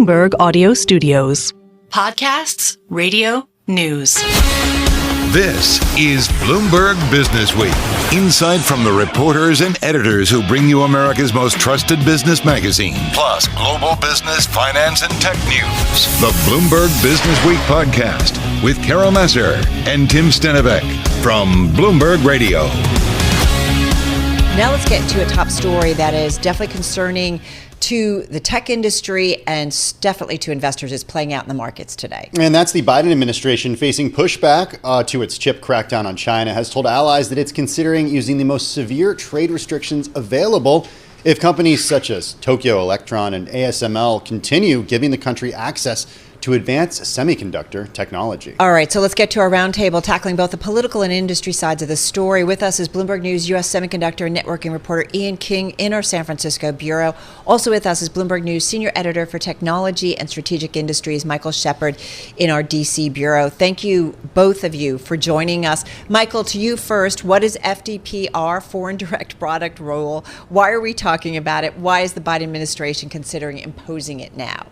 Bloomberg Audio Studios. Podcasts, radio, news. This is Bloomberg Businessweek. Insight from the reporters and editors who bring you America's most trusted business magazine, plus global business, finance, and tech news. The Bloomberg Businessweek podcast with Carroll, Massar and Tim Stenovec from Bloomberg Radio. Now let's get into a top story that is definitely concerning to the tech industry and definitely to investors. Is playing out in the markets today. And that's the Biden administration facing pushback to its chip crackdown on China, has told allies that it's considering using the most severe trade restrictions available if companies such as Tokyo Electron and ASML continue giving the country access to advance semiconductor technology. All right, so let's get to our roundtable tackling both the political and industry sides of the story. With us is Bloomberg News U.S. semiconductor and networking reporter Ian King in our San Francisco bureau. Also with us is Bloomberg News senior editor for technology and strategic industries, Michael Shepard, in our D.C. bureau. Thank you, both of you, for joining us. Michael, to you first. What is FDPR, Foreign Direct Product Rule? Why are we talking about it? Why is the Biden administration considering imposing it now?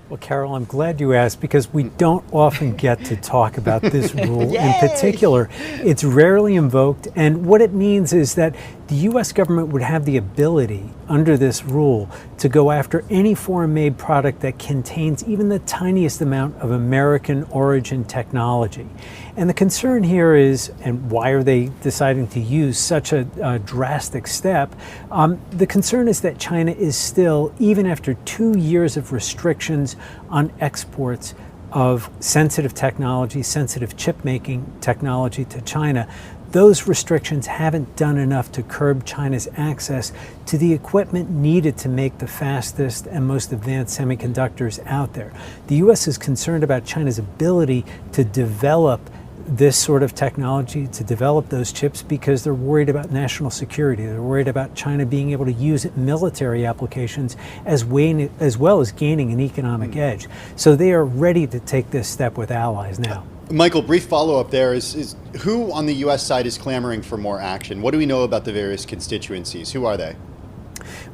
Well, Carol, I'm glad you asked because we don't often get to talk about this rule in particular. It's rarely invoked, and what it means is that the U.S. government would have the ability under this rule to go after any foreign-made product that contains even the tiniest amount of American origin technology. And the concern here is, and why are they deciding to use such a drastic step? The concern is that China is still, even after 2 years of restrictions on exports of sensitive technology, sensitive chip-making technology to China, those restrictions haven't done enough to curb China's access to the equipment needed to make the fastest and most advanced semiconductors out there. The U.S. is concerned about China's ability to develop this sort of technology, to develop those chips, because they're worried about national security. They're worried about China being able to use it in military applications as well as gaining an economic edge. So they are ready to take this step with allies now. Michael, brief follow-up there is who on the U.S. side is clamoring for more action? What do we know about the various constituencies? Who are they?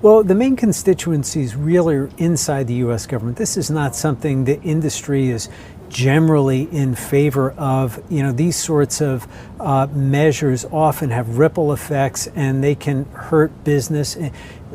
Well, the main constituencies really are inside the U.S. government. This is not something the industry is generally in favor of. You know, these sorts of measures often have ripple effects and they can hurt business.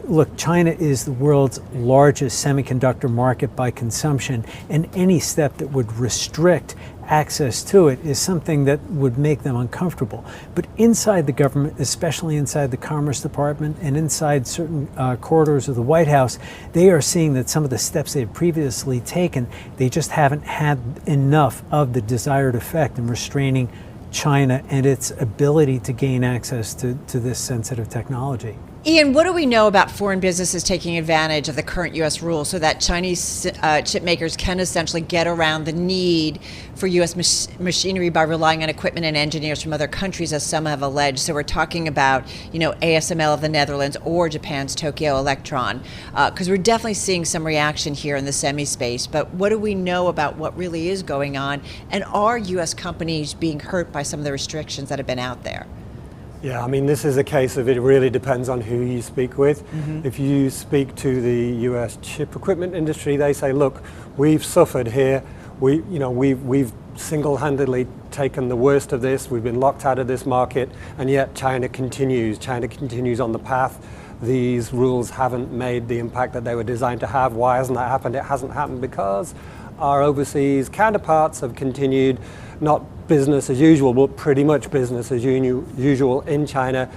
Look, China is the world's largest semiconductor market by consumption, and any step that would restrict access to it is something that would make them uncomfortable. But inside the government, especially inside the Commerce Department and inside certain corridors of the White House, they are seeing that some of the steps they've previously taken, they just haven't had enough of the desired effect in restraining China and its ability to gain access to this sensitive technology. Ian, what do we know about foreign businesses taking advantage of the current U.S. rule so that Chinese chip makers can essentially get around the need for U.S. machinery by relying on equipment and engineers from other countries, as some have alleged? So we're talking about, ASML of the Netherlands or Japan's Tokyo Electron, because we're definitely seeing some reaction here in the semi space. But what do we know about what really is going on? And are U.S. companies being hurt by some of the restrictions that have been out there? Yeah, I mean, this is a case of it really depends on who you speak with. Mm-hmm. If you speak to the U.S. chip equipment industry, they say, look, we've suffered here. We've single-handedly taken the worst of this. We've been locked out of this market, and yet China continues. China continues on the path. These rules haven't made the impact that they were designed to have. Why hasn't that happened? It hasn't happened because our overseas counterparts have continued, not business as usual, but pretty much business as usual in China.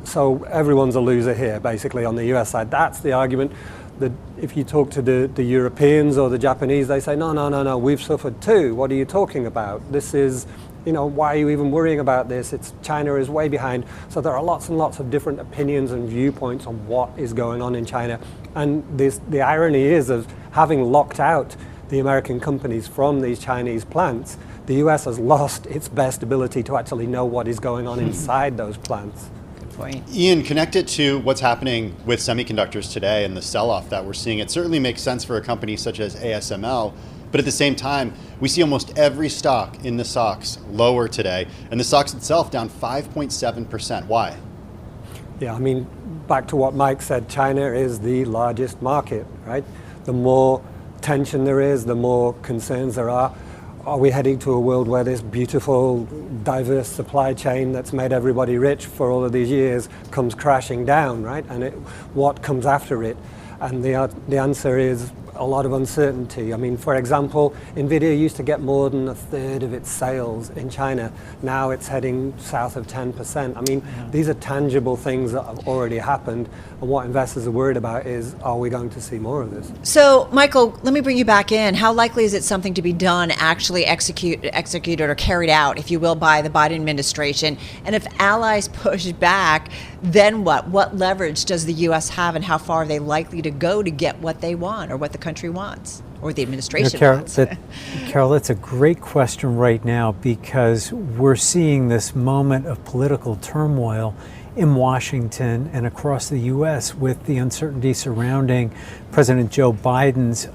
So everyone's a loser here, basically, on the US side. That's the argument. That if you talk to the Europeans or the Japanese, they say, no, we've suffered too. What are you talking about? This is, why are you even worrying about this? China is way behind. So there are lots and lots of different opinions and viewpoints on what is going on in China. And the irony is of having locked out the American companies from these Chinese plants, the US has lost its best ability to actually know what is going on inside those plants. Good point. Ian, connect it to what's happening with semiconductors today and the sell-off that we're seeing. It certainly makes sense for a company such as ASML, but at the same time, we see almost every stock in the SOX lower today, and the SOX itself down 5.7%. Why? Yeah, I mean, back to what Mike said, China is the largest market, right? The more tension there is, the more concerns there are. Are we heading to a world where this beautiful, diverse supply chain that's made everybody rich for all of these years comes crashing down, right? And what comes after it? And the answer is a lot of uncertainty. I mean, for example, NVIDIA used to get more than a third of its sales in China. Now it's heading south of 10%. I mean, these are tangible things that have already happened. And what investors are worried about is, are we going to see more of this? So, Michael, let me bring you back in. How likely is it something to be done, actually executed or carried out, if you will, by the Biden administration? And if allies push back, then what? What leverage does the U.S. have, and how far are they likely to go to get what they want or what the country wants or the administration wants? Carol, that's a great question right now, because we're seeing this moment of political turmoil in Washington and across the U.S. with the uncertainty surrounding President Joe Biden's,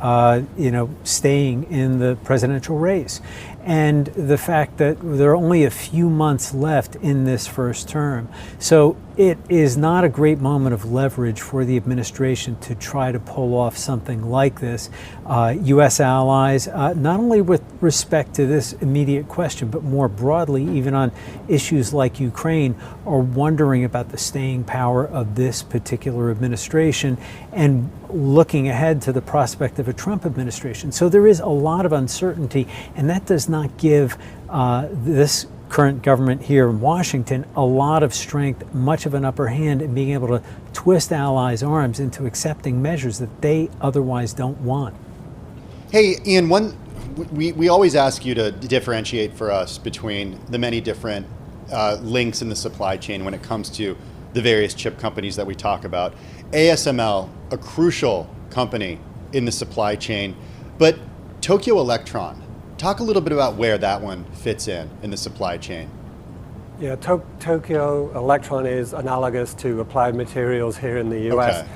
staying in the presidential race, and the fact that there are only a few months left in this first term. So it is not a great moment of leverage for the administration to try to pull off something like this. U.S. allies, not only with respect to this immediate question, but more broadly, even on issues like Ukraine, are wondering about the staying power of this particular administration and looking ahead to the prospect of a Trump administration. So there is a lot of uncertainty, and that does not give this current government here in Washington a lot of strength, much of an upper hand in being able to twist allies' arms into accepting measures that they otherwise don't want. Hey, Ian, we always ask you to differentiate for us between the many different links in the supply chain when it comes to the various chip companies that we talk about. ASML, a crucial company in the supply chain, but Tokyo Electron, talk a little bit about where that one fits in the supply chain. Yeah, Tokyo Electron is analogous to Applied Materials here in the US. Okay.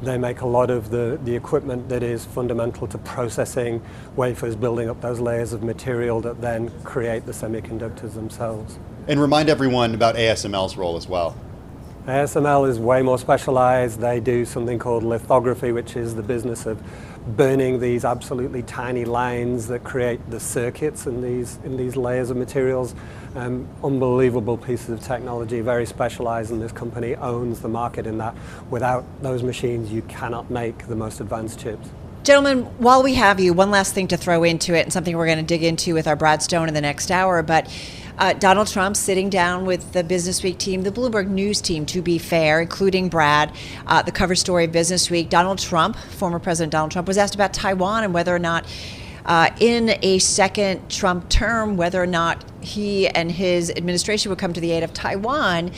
They make a lot of the equipment that is fundamental to processing wafers, building up those layers of material that then create the semiconductors themselves. And remind everyone about ASML's role as well. ASML is way more specialized. They do something called lithography, which is the business of burning these absolutely tiny lines that create the circuits in these layers of materials. Unbelievable pieces of technology, very specialized, and this company owns the market in that. Without those machines, you cannot make the most advanced chips. Gentlemen, while we have you, one last thing to throw into it, and something we're going to dig into with our Brad Stone in the next hour, but Donald Trump sitting down with the Businessweek team, the Bloomberg News team, to be fair, including Brad, the cover story of Businessweek. Donald Trump, former President Donald Trump, was asked about Taiwan and whether or not in a second Trump term, whether or not he and his administration would come to the aid of Taiwan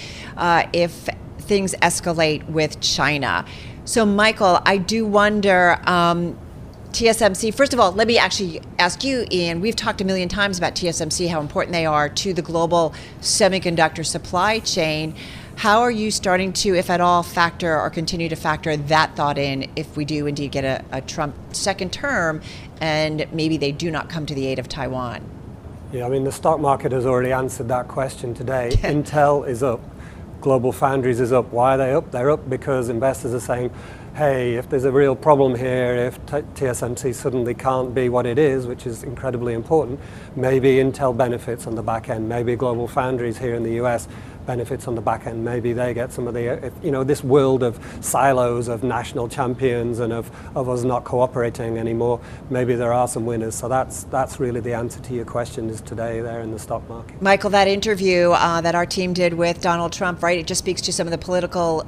if things escalate with China. So, Michael, I do wonder, TSMC, first of all, let me actually ask you, Ian, we've talked a million times about TSMC, how important they are to the global semiconductor supply chain. How are you starting to, if at all, factor or continue to factor that thought in if we do indeed get a Trump second term and maybe they do not come to the aid of Taiwan? Yeah, I mean, the stock market has already answered that question today. Intel is up. Global Foundries is up. Why are they up? They're up because investors are saying, hey, if there's a real problem here, if TSMC suddenly can't be what it is, which is incredibly important, maybe Intel benefits on the back end. Maybe Global Foundries here in the US benefits on the back end. Maybe they get some of the, this world of silos, of national champions and of us not cooperating anymore. Maybe there are some winners. So that's really the answer to your question is today there in the stock market. Michael, that interview that our team did with Donald Trump, right, it just speaks to some of the political,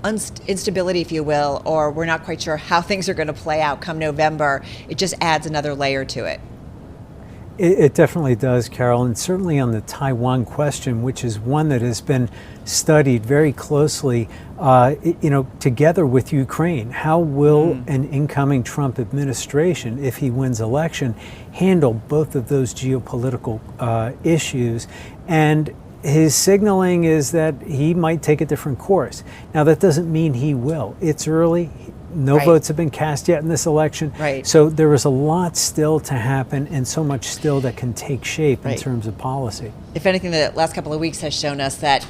instability, if you will, or we're not quite sure how things are going to play out come November. It just adds another layer to it. It definitely does, Carol, and certainly on the Taiwan question, which is one that has been studied very closely, together with Ukraine. How will an incoming Trump administration, if he wins election, handle both of those geopolitical issues? And his signaling is that he might take a different course. Now, that doesn't mean he will. It's early. No Right. votes have been cast yet in this election. Right. So there is a lot still to happen and so much still that can take shape in Right. terms of policy. If anything, the last couple of weeks has shown us that,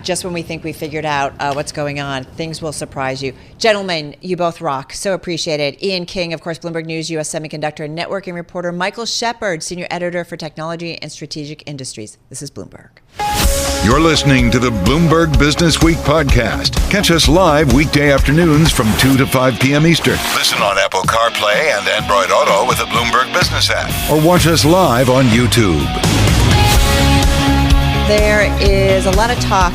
just when we think we figured out what's going on, things will surprise you. Gentlemen, you both rock. So appreciate it. Ian King, of course, Bloomberg News, U.S. Semiconductor and Networking reporter. Michael Shepard, Senior Editor for Technology and Strategic Industries. This is Bloomberg. You're listening to the Bloomberg Businessweek podcast. Catch us live weekday afternoons from 2 to 5 p.m. Eastern. Listen on Apple CarPlay and Android Auto with the Bloomberg Business app. Or watch us live on YouTube. There is a lot of talk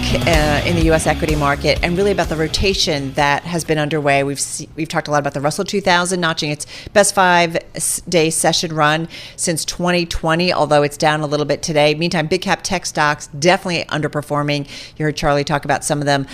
in the U.S. equity market and really about the rotation that has been underway. We've talked a lot about the Russell 2000 notching its best 5-day session run since 2020, although it's down a little bit today. Meantime, big cap tech stocks definitely underperforming. You heard Charlie talk about some of them.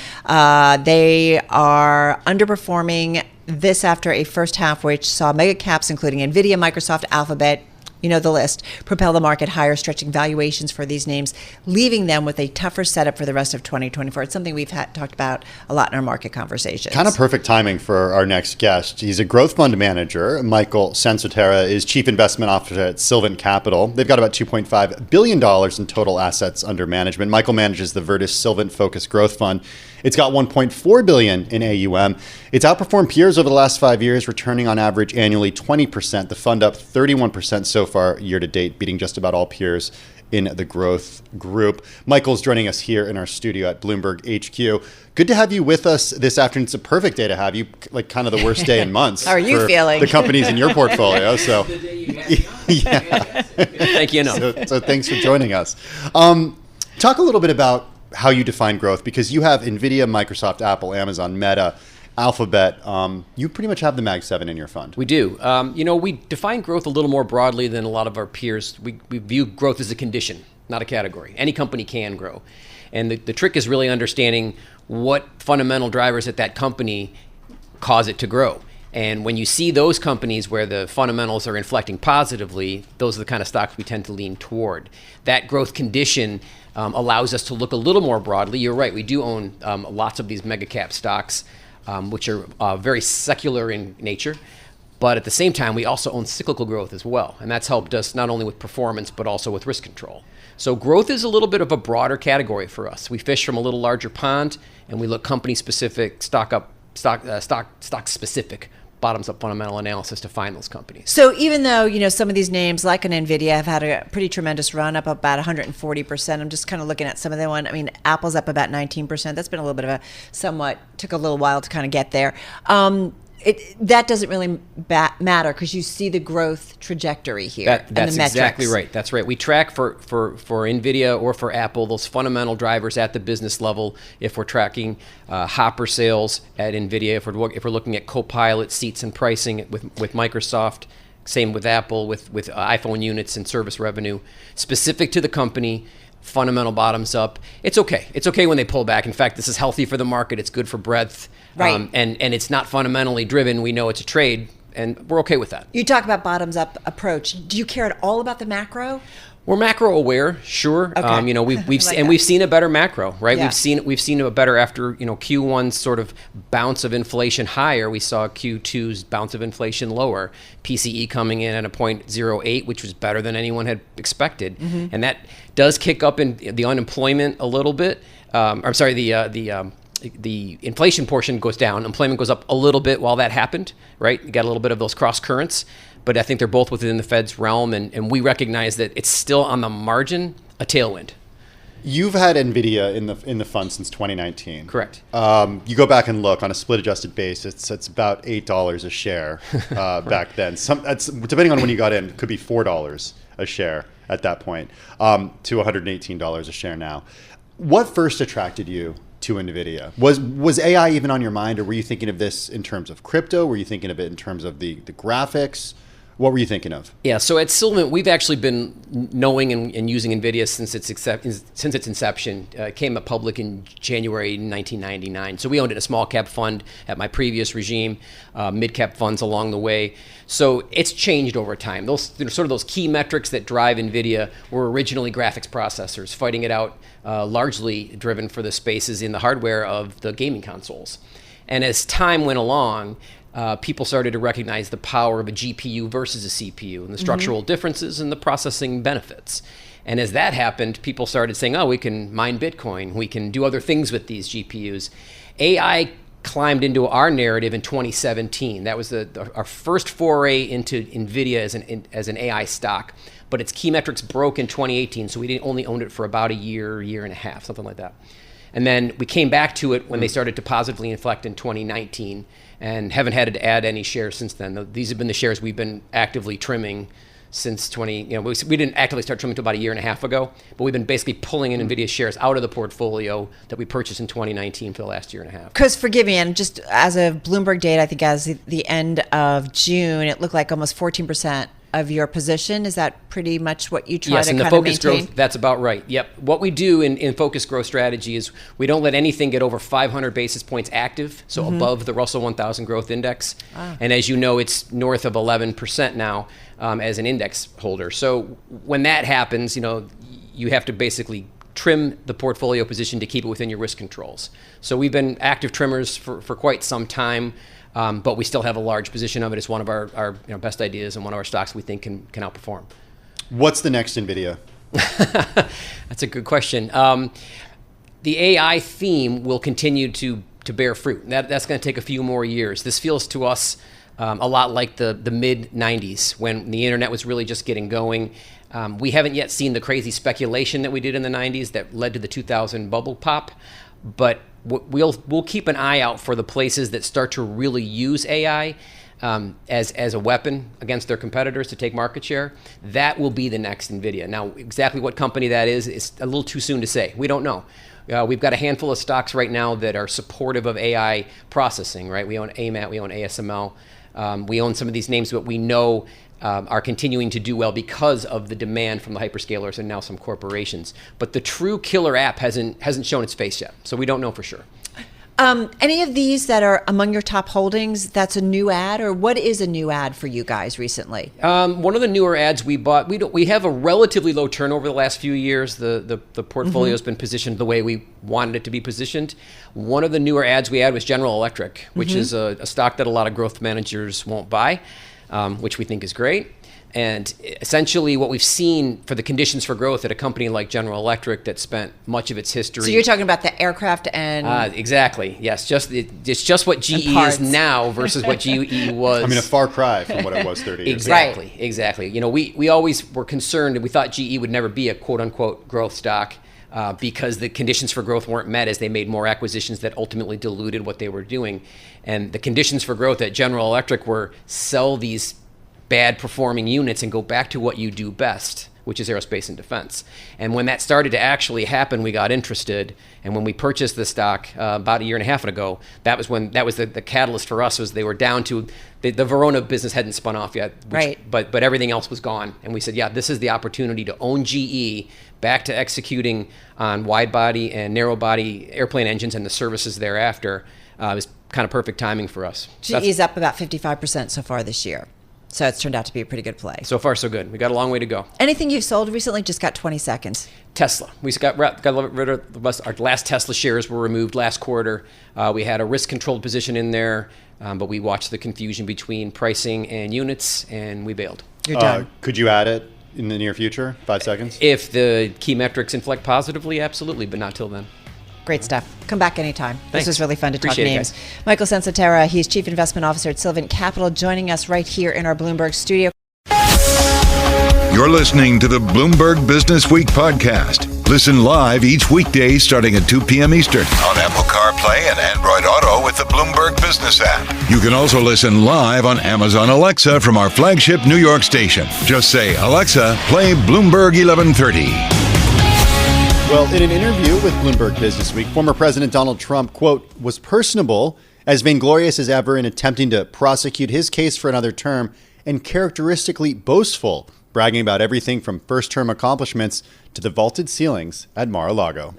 They are underperforming this after a first half which saw mega caps including NVIDIA, Microsoft, Alphabet, you know the list, propel the market higher, stretching valuations for these names, leaving them with a tougher setup for the rest of 2024. It's something we've talked about a lot in our market conversations. Kind of perfect timing for our next guest. He's a growth fund manager. Michael Sansoterra is Chief Investment Officer at Silvant Capital. They've got about $2.5 billion in total assets under management. Michael manages the Virtus Silvant Focused Growth Fund. It's got $1.4 billion in AUM. It's outperformed peers over the last 5 years, returning on average annually 20%. The fund up 31% so far year to date, beating just about all peers in the growth group. Michael's joining us here in our studio at Bloomberg HQ. Good to have you with us this afternoon. It's a perfect day to have you, like kind of the worst day in months. How are you feeling? The companies in your portfolio. So, yeah. Thank you. So thanks for joining us. Talk a little bit about how you define growth, because you have NVIDIA, Microsoft, Apple, Amazon, Meta, Alphabet. You pretty much have the Mag 7 in your fund. We do. We define growth a little more broadly than a lot of our peers. We view growth as a condition, not a category. Any company can grow. And the trick is really understanding what fundamental drivers at that company cause it to grow. And when you see those companies where the fundamentals are inflecting positively, those are the kind of stocks we tend to lean toward. That growth condition allows us to look a little more broadly. You're right, we do own lots of these mega cap stocks, which are very secular in nature. But at the same time, we also own cyclical growth as well. And that's helped us not only with performance, but also with risk control. So growth is a little bit of a broader category for us. We fish from a little larger pond, and we look company specific, stock specific, bottoms up fundamental analysis to find those companies. So even though, some of these names like an NVIDIA have had a pretty tremendous run, up about 140%. I'm just kind of looking at some of them. I mean, Apple's up about 19%. That's been a little bit of took a little while to kind of get there. That doesn't really matter because you see the growth trajectory here and the metrics. That's exactly right. That's right. We track for NVIDIA or for Apple those fundamental drivers at the business level. If we're tracking Hopper sales at NVIDIA, if we're looking at Copilot seats and pricing with Microsoft, same with Apple with iPhone units and service revenue, specific to the company. Fundamental bottoms up. It's okay. It's okay when they pull back. In fact, this is healthy for the market. It's good for breadth. Right. And it's not fundamentally driven. We know it's a trade, and we're okay with that. You talk about bottoms up approach. Do you care at all about the macro? We're macro aware, sure. Okay. We've seen a better macro, right? Yeah. We've seen a better after Q1's sort of bounce of inflation higher. We saw Q2's bounce of inflation lower. PCE coming in at a 0.08, which was better than anyone had expected, and that does kick up in the unemployment a little bit. The inflation portion goes down, employment goes up a little bit while that happened, right? You got a little bit of those cross currents, but I think they're both within the Fed's realm, and we recognize that it's still on the margin a tailwind. You've had NVIDIA in the fund since 2019. Correct. You go back and look on a split adjusted basis, it's about $8 a share back then. Depending on when you got in, it could be $4 a share at that point, to $118 a share now. What first attracted you to NVIDIA? Was AI even on your mind, or were you thinking of this in terms of crypto? Were you thinking of it in terms of the graphics? What were you thinking of? Yeah, so at Silvant, we've actually been knowing and using NVIDIA since its inception. It came up public in January 1999. So we owned it in a small cap fund at my previous regime, mid cap funds along the way. So it's changed over time. Those key metrics that drive NVIDIA were originally graphics processors, fighting it out largely driven for the spaces in the hardware of the gaming consoles. And as time went along, people started to recognize the power of a GPU versus a CPU and the structural differences and the processing benefits. And as that happened, people started saying, oh, we can mine Bitcoin. We can do other things with these GPUs. AI climbed into our narrative in 2017. That was our first foray into NVIDIA as an AI stock. But its key metrics broke in 2018, so we only owned it for about a year and a half, something like that. And then we came back to it when they started to positively inflect in 2019 and haven't had to add any shares since then. These have been the shares we've been actively trimming since we didn't actively start trimming until about a year and a half ago, but we've been basically pulling in NVIDIA shares out of the portfolio that we purchased in 2019 for the last year and a half. Because forgive me, and just as of Bloomberg data, I think as the end of June, it looked like almost 14% of your position. Is that pretty much what you try to kind of maintain? Yes, and the focus growth, that's about right. Yep. What we do in focus growth strategy is we don't let anything get over 500 basis points active, so above the Russell 1000 growth index. And as you know, it's north of 11% now as an index holder. So when that happens, you have to basically trim the portfolio position to keep it within your risk controls. So we've been active trimmers for quite some time. But we still have a large position of it. It's one of our best ideas and one of our stocks we think can outperform. What's the next NVIDIA? That's a good question. The AI theme will continue to bear fruit. That's going to take a few more years. This feels to us a lot like the mid-'90s when the internet was really just getting going. We haven't yet seen the crazy speculation that we did in the 90s that led to the 2000 bubble pop, but we'll keep an eye out for the places that start to really use AI as a weapon against their competitors to take market share. That will be the next NVIDIA. Now, exactly what company that is, it's a little too soon to say. We don't know. We've got a handful of stocks right now that are supportive of AI processing, right? We own AMAT, we own ASML. We own some of these names that we know are continuing to do well because of the demand from the hyperscalers and now some corporations. But the true killer app hasn't shown its face yet, so we don't know for sure. Any of these that are among your top holdings, that's a new ad, or what is a new ad for you guys recently? One of the newer ads we bought, we have a relatively low turnover the last few years. The portfolio has been positioned the way we wanted it to be positioned. One of the newer ads we had was General Electric, which is a stock that a lot of growth managers won't buy. Which we think is great. And essentially what we've seen for the conditions for growth at a company like General Electric that spent much of its history. So you're talking about the aircraft and... exactly, yes. It's just what GE is now versus what GE was. I mean, a far cry from what it was 30 years ago. Right. Exactly. We always were concerned and we thought GE would never be a quote-unquote growth stock because the conditions for growth weren't met as they made more acquisitions that ultimately diluted what they were doing. And the conditions for growth at General Electric were sell these bad performing units and go back to what you do best, which is aerospace and defense. And when that started to actually happen, we got interested. And when we purchased the stock about a year and a half ago, that was the catalyst for us. Was they were down to the Verona business hadn't spun off yet, but everything else was gone. And we said, yeah, this is the opportunity to own GE back to executing on wide body and narrow body airplane engines and the services thereafter. It was kind of perfect timing for us. GE is up about 55% so far this year. So it's turned out to be a pretty good play. So far, so good. We got a long way to go. Anything you've sold recently? Just got 20 seconds. Tesla. We got rid of our last Tesla shares were removed last quarter. We had a risk-controlled position in there, but we watched the confusion between pricing and units, and we bailed. You're done. Could you add it in the near future? 5 seconds? If the key metrics inflect positively, absolutely, but not till then. Great stuff. Come back anytime. Thanks. This was really fun to Appreciate talk it, names. guys. Michael Sansoterra, he's Chief Investment Officer at Silvant Capital, joining us right here in our Bloomberg studio. You're listening to the Bloomberg Businessweek podcast. Listen live each weekday starting at 2 p.m. Eastern on Apple CarPlay and Android Auto with the Bloomberg Business app. You can also listen live on Amazon Alexa from our flagship New York station. Just say, Alexa, play Bloomberg 1130. Well, in an interview with Bloomberg Businessweek, former President Donald Trump, quote, was personable, as vainglorious as ever in attempting to prosecute his case for another term, and characteristically boastful, bragging about everything from first-term accomplishments to the vaulted ceilings at Mar-a-Lago.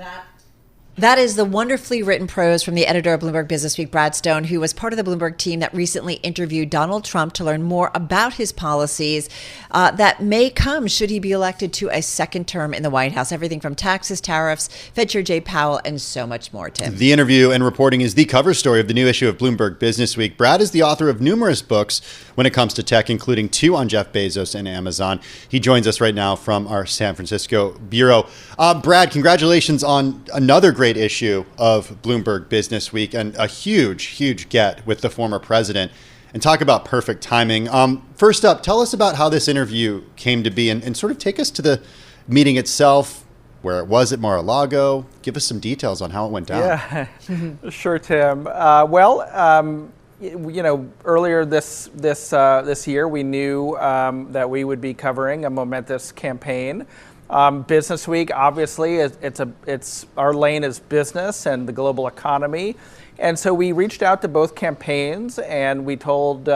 That is the wonderfully written prose from the editor of Bloomberg Businessweek, Brad Stone, who was part of the Bloomberg team that recently interviewed Donald Trump to learn more about his policies that may come should he be elected to a second term in the White House. Everything from taxes, tariffs, Fed Chair Jay Powell, and so much more, Tim. The interview and reporting is the cover story of the new issue of Bloomberg Businessweek. Brad is the author of numerous books when it comes to tech, including 2 on Jeff Bezos and Amazon. He joins us right now from our San Francisco bureau. Brad, congratulations on another great issue of Bloomberg Businessweek and a huge get with the former president. And talk about perfect timing. First up, tell us about how this interview came to be and sort of take us to the meeting itself, where it was at Mar-a-Lago. Give us some details on how it went down. Yeah, sure, Tim. Earlier this year, we knew that we would be covering a momentous campaign. Businessweek, obviously, it's our lane is business and the global economy, and so we reached out to both campaigns and we told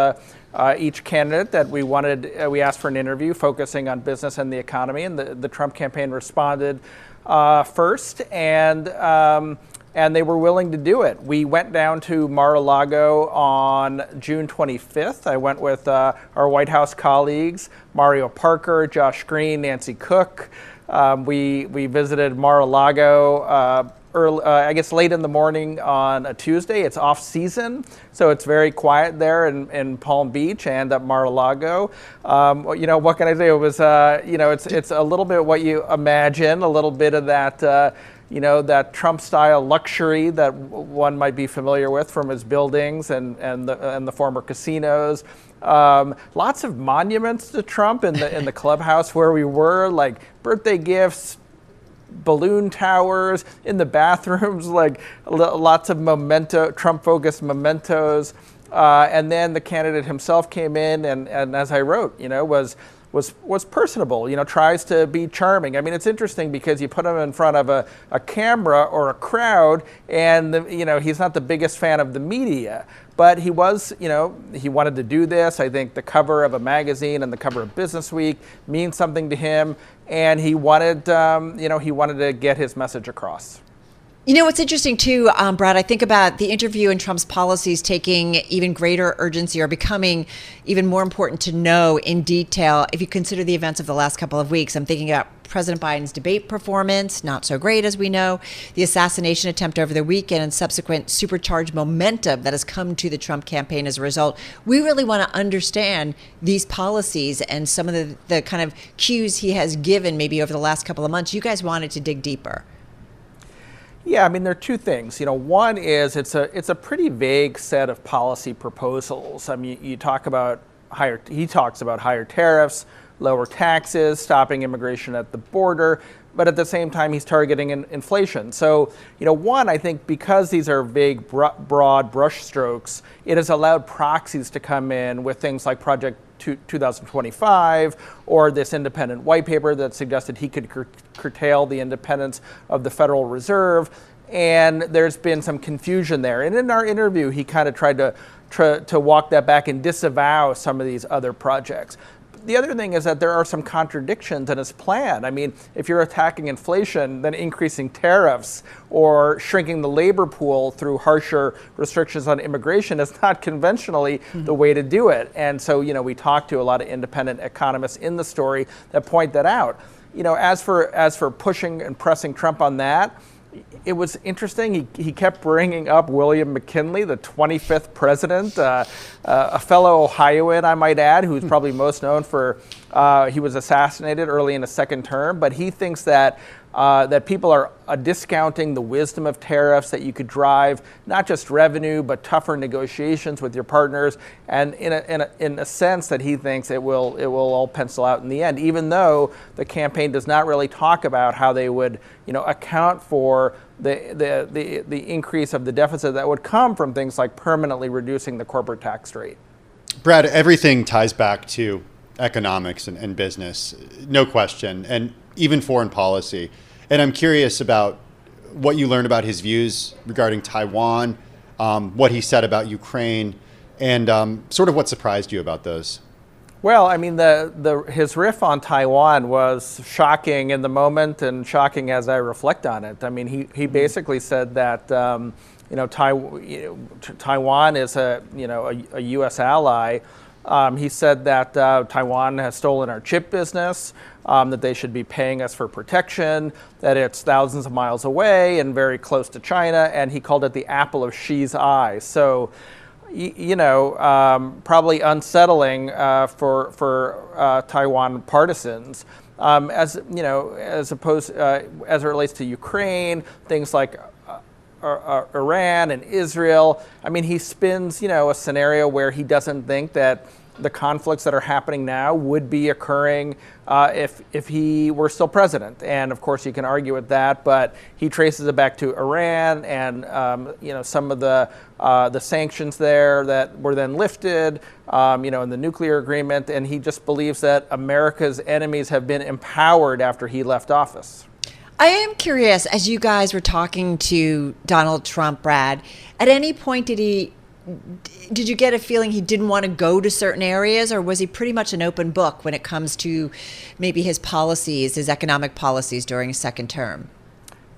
each candidate that we asked for an interview focusing on business and the economy, and the Trump campaign responded first, and they were willing to do it. We went down to Mar-a-Lago on June 25th. I went with our White House colleagues, Mario Parker, Josh Green, Nancy Cook. We visited Mar-a-Lago late in the morning on a Tuesday. It's off season, so it's very quiet there in Palm Beach and at Mar-a-Lago. What can I say? It was, it's a little bit what you imagine, a little bit of that, that Trump-style luxury that one might be familiar with from his buildings and the former casinos. Lots of monuments to Trump in the clubhouse where we were, like birthday gifts, balloon towers in the bathrooms, like lots of Trump-focused mementos. And then the candidate himself came in and as I wrote, was personable, tries to be charming. I mean, it's interesting because you put him in front of a camera or a crowd and, he's not the biggest fan of the media, but he was, he wanted to do this. I think the cover of a magazine and the cover of Businessweek means something to him, and he wanted, he wanted to get his message across. What's interesting too, Brad, I think about the interview and Trump's policies taking even greater urgency or becoming even more important to know in detail if you consider the events of the last couple of weeks. I'm thinking about President Biden's debate performance, not so great as we know, the assassination attempt over the weekend and subsequent supercharged momentum that has come to the Trump campaign as a result. We really want to understand these policies and some of the kind of cues he has given maybe over the last couple of months. You guys wanted to dig deeper. Yeah, I mean, there are two things. One is it's a pretty vague set of policy proposals. I mean, he talks about higher tariffs, lower taxes, stopping immigration at the border, but at the same time, he's targeting inflation. So, one, I think because these are vague, broad brushstrokes, it has allowed proxies to come in with things like Project 2025 or this independent white paper that suggested he could curtail the independence of the Federal Reserve. And there's been some confusion there. And in our interview, he kind of tried to walk that back and disavow some of these other projects. The other thing is that there are some contradictions in his plan. I mean, if you're attacking inflation, then increasing tariffs or shrinking the labor pool through harsher restrictions on immigration is not conventionally the way to do it. And so, we talked to a lot of independent economists in the story that point that out. As for pushing and pressing Trump on that, it was interesting. He kept bringing up William McKinley, the 25th president, a fellow Ohioan, I might add, who's probably most known for he was assassinated early in his second term. But he thinks that people are discounting the wisdom of tariffs, that you could drive not just revenue but tougher negotiations with your partners, and in a sense that he thinks it will all pencil out in the end, even though the campaign does not really talk about how they would account for the increase of the deficit that would come from things like permanently reducing the corporate tax rate. Brad, everything ties back to economics and business, no question, and even foreign policy. And I'm curious about what you learned about his views regarding Taiwan, what he said about Ukraine, and sort of what surprised you about those. Well, I mean, his riff on Taiwan was shocking in the moment and shocking as I reflect on it. I mean, he basically said that Taiwan is a U.S. ally. He said that Taiwan has stolen our chip business, that they should be paying us for protection, that it's thousands of miles away and very close to China, and he called it the apple of Xi's eye. So, probably unsettling for Taiwan partisans. As opposed as it relates to Ukraine, things like Iran and Israel. I mean, he spins, a scenario where he doesn't think that the conflicts that are happening now would be occurring if he were still president. And of course, you can argue with that, but he traces it back to Iran and some of the sanctions there that were then lifted, in the nuclear agreement. And he just believes that America's enemies have been empowered after he left office. I am curious, as you guys were talking to Donald Trump, Brad, at any point did you get a feeling he didn't want to go to certain areas, or was he pretty much an open book when it comes to maybe his policies, his economic policies during his second term?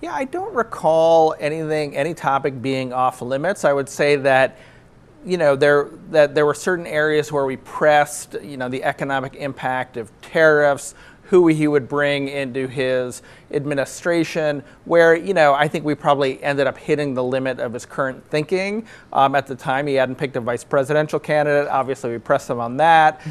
Yeah, I don't recall any topic being off limits. I would say that, there were certain areas where we pressed, the economic impact of tariffs, who he would bring into his administration, where, I think we probably ended up hitting the limit of his current thinking. At the time, he hadn't picked a vice presidential candidate. Obviously, we pressed him on that.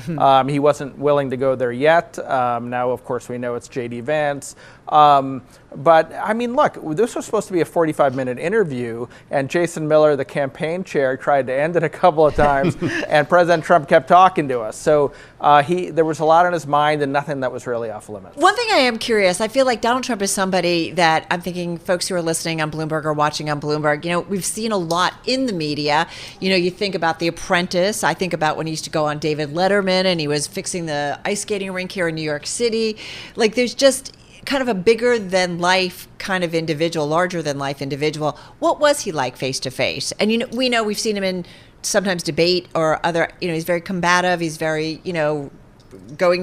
He wasn't willing to go there yet. Now, of course, we know it's J.D. Vance. But, I mean, look, this was supposed to be a 45-minute interview, and Jason Miller, the campaign chair, tried to end it a couple of times, and President Trump kept talking to us. So there was a lot on his mind and nothing that was really off limits. One thing I am curious, I feel like Donald Trump is somebody that I'm thinking folks who are listening on Bloomberg or watching on Bloomberg, we've seen a lot in the media. You think about The Apprentice. I think about when he used to go on David Letterman and he was fixing the ice skating rink here in New York City. Like, there's just kind of a bigger than life kind of individual, larger than life individual. What was he like face to face? And we know we've seen him in sometimes debate or other, he's very combative. He's very,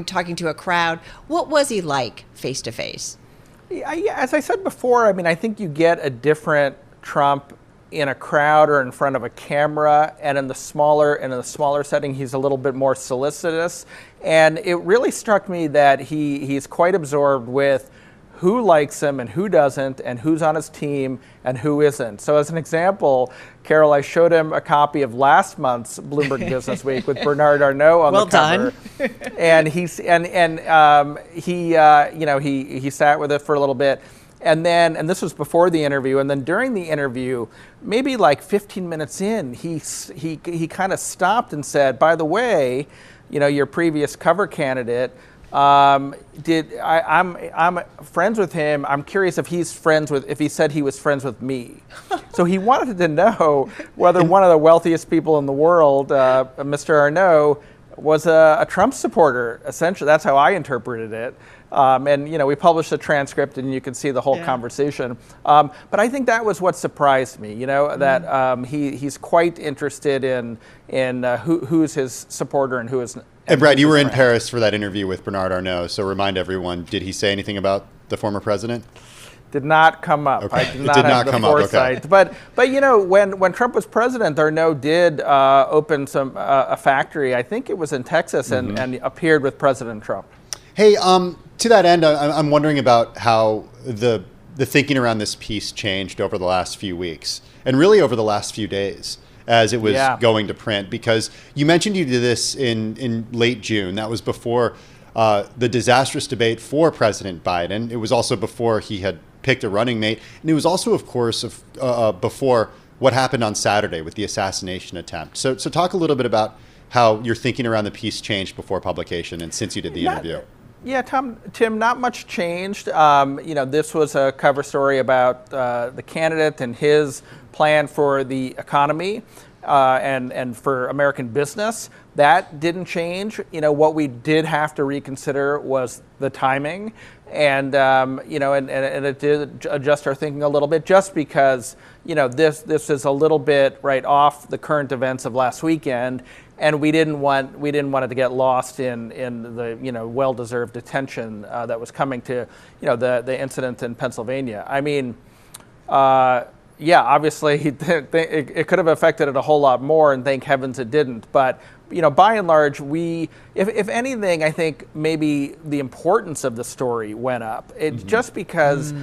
talking to a crowd. What was he like face to face? Yeah, as I said before, I mean, I think you get a different Trump in a crowd or in front of a camera, and in the smaller setting, he's a little bit more solicitous. And it really struck me that he's quite absorbed with who likes him and who doesn't, and who's on his team and who isn't. So as an example, Carroll, I showed him a copy of last month's Bloomberg Businessweek with Bernard Arnault on the cover. Well done. And he sat with it for a little bit. And this was before the interview, and then during the interview, maybe like 15 minutes in, he kind of stopped and said, "By the way, your previous cover candidate, I'm friends with him. I'm curious if he said he was friends with me." So he wanted to know whether one of the wealthiest people in the world, Mr. Arnault, was a Trump supporter. Essentially, that's how I interpreted it. We published a transcript, and you can see the whole conversation. But I think that was what surprised me. That he's quite interested in who's his supporter and who is. And Brad, you were in Paris for that interview with Bernard Arnault. So remind everyone, did he say anything about the former president? Did not come up. Okay. I did not have the foresight. Okay. But when Trump was president, Arnault did open a factory. I think it was in Texas, and appeared with President Trump. Hey, to that end, I'm wondering about how the thinking around this piece changed over the last few weeks, and really over the last few days as it was going to print. Because you mentioned you did this in late June. That was before the disastrous debate for President Biden. It was also before he had picked a running mate. And it was also, of course, before what happened on Saturday with the assassination attempt. So talk a little bit about how your thinking around the piece changed before publication and since you did the interview. Yeah, Tim, not much changed. This was a cover story about the candidate and his plan for the economy. and for American business. That didn't change. What we did have to reconsider was the timing, and and it did adjust our thinking a little bit, just because this is a little bit right off the current events of last weekend, and we didn't want it to get lost in the well-deserved attention that was coming to the incident in Pennsylvania. I mean, obviously it could have affected it a whole lot more, and thank heavens it didn't. But by and large, if anything, I think maybe the importance of the story went up. It's just because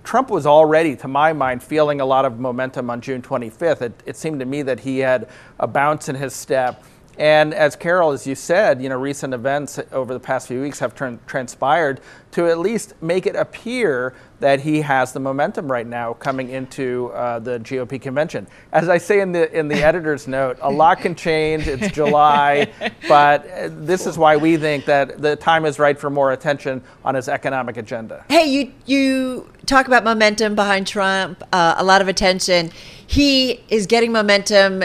Trump was already, to my mind, feeling a lot of momentum on June 25th. It seemed to me that he had a bounce in his step. And as Carroll, as you said, recent events over the past few weeks have transpired to at least make it appear that he has the momentum right now coming into the GOP convention. As I say in the editor's note, a lot can change. It's July, but this is why we think that the time is right for more attention on his economic agenda. Hey, you talk about momentum behind Trump, a lot of attention. He is getting momentum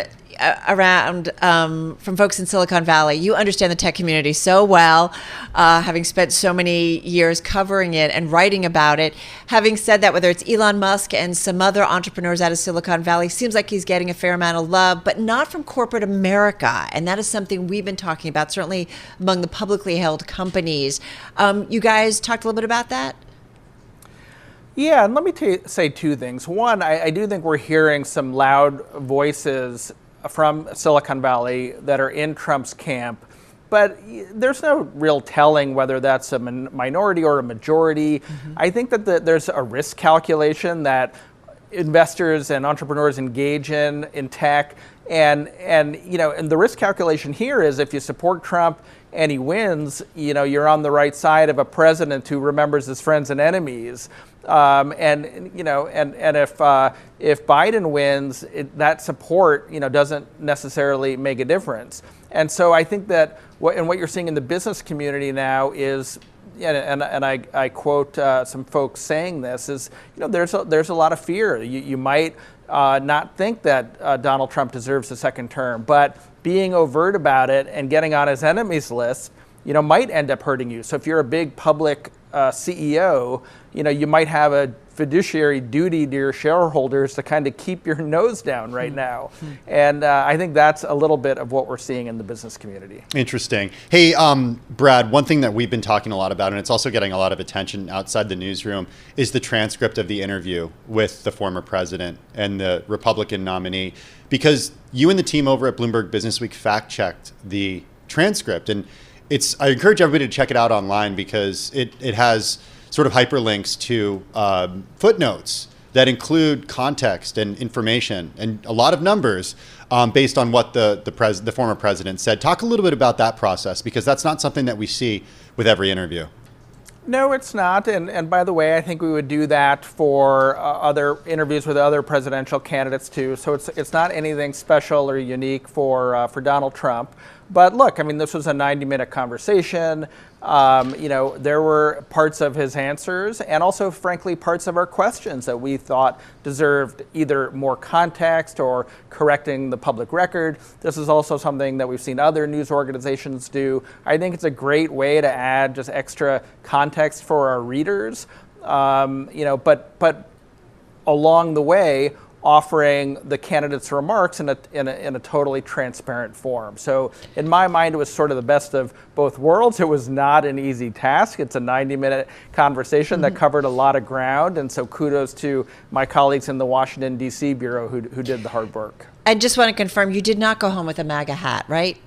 around from folks in Silicon Valley. You understand the tech community so well, having spent so many years covering it and writing about it. Having said that, whether it's Elon Musk and some other entrepreneurs out of Silicon Valley, seems like he's getting a fair amount of love, but not from corporate America. And that is something we've been talking about, certainly among the publicly held companies. You guys talked a little bit about that? Yeah, and let me say two things. One, I do think we're hearing some loud voices from Silicon Valley that are in Trump's camp, but there's no real telling whether that's a minority or a majority. I think that there's a risk calculation that investors and entrepreneurs engage in tech, and the risk calculation here is if you support Trump and he wins, you're on the right side of a president who remembers his friends and enemies. And if Biden wins, that support doesn't necessarily make a difference. And so I think that what you're seeing in the business community now is, and I quote some folks saying this, is there's a lot of fear. You might not think that Donald Trump deserves a second term, but being overt about it and getting on his enemies list might end up hurting you. So if you're a big public CEO, you might have a fiduciary duty to your shareholders to kind of keep your nose down right now. And I think that's a little bit of what we're seeing in the business community. Interesting. Hey, Brad, one thing that we've been talking a lot about, and it's also getting a lot of attention outside the newsroom, is the transcript of the interview with the former president and the Republican nominee, because you and the team over at Bloomberg Businessweek fact-checked the transcript. And I encourage everybody to check it out online, because it has sort of hyperlinks to footnotes that include context and information and a lot of numbers based on what the former president said. Talk a little bit about that process, because that's not something that we see with every interview. No, it's not. And by the way, I think we would do that for other interviews with other presidential candidates too. So it's not anything special or unique for Donald Trump. But look, I mean, this was a 90-minute conversation. There were parts of his answers and also, frankly, parts of our questions that we thought deserved either more context or correcting the public record. This is also something that we've seen other news organizations do. I think it's a great way to add just extra context for our readers, but along the way, offering the candidates' remarks in a totally transparent form. So in my mind, it was sort of the best of both worlds. It was not an easy task. It's a 90-minute conversation that covered a lot of ground. And so kudos to my colleagues in the Washington, D.C. Bureau who did the hard work. I just want to confirm, you did not go home with a MAGA hat, right?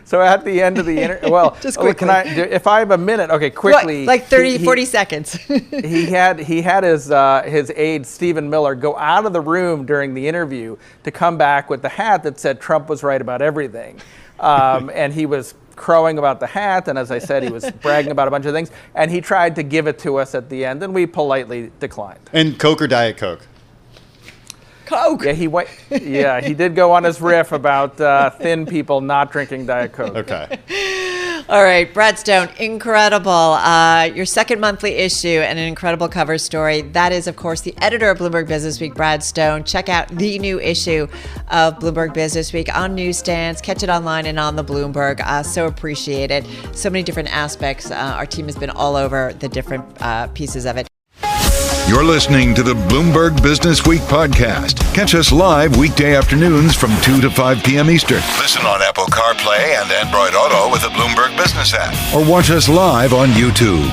So at the end of the interview, well, just quickly. If I have a minute, okay, quickly. Like 40 seconds. he had his aide, Stephen Miller, go out of the room during the interview to come back with the hat that said Trump was right about everything. And he was crowing about the hat, and as I said, he was bragging about a bunch of things, and he tried to give it to us at the end, and we politely declined. And Coke or Diet Coke? Coke. Yeah, he did go on his riff about thin people not drinking Diet Coke. Okay. All right, Brad Stone, incredible. Your second monthly issue and an incredible cover story. That is, of course, the editor of Bloomberg Businessweek, Brad Stone. Check out the new issue of Bloomberg Businessweek on newsstands. Catch it online and on the Bloomberg. So appreciate it. So many different aspects. Our team has been all over the different pieces of it. You're listening to the Bloomberg Businessweek podcast. Catch us live weekday afternoons from 2 to 5 p.m. Eastern. Listen on Apple CarPlay and Android Auto with the Bloomberg Business app. Or watch us live on YouTube.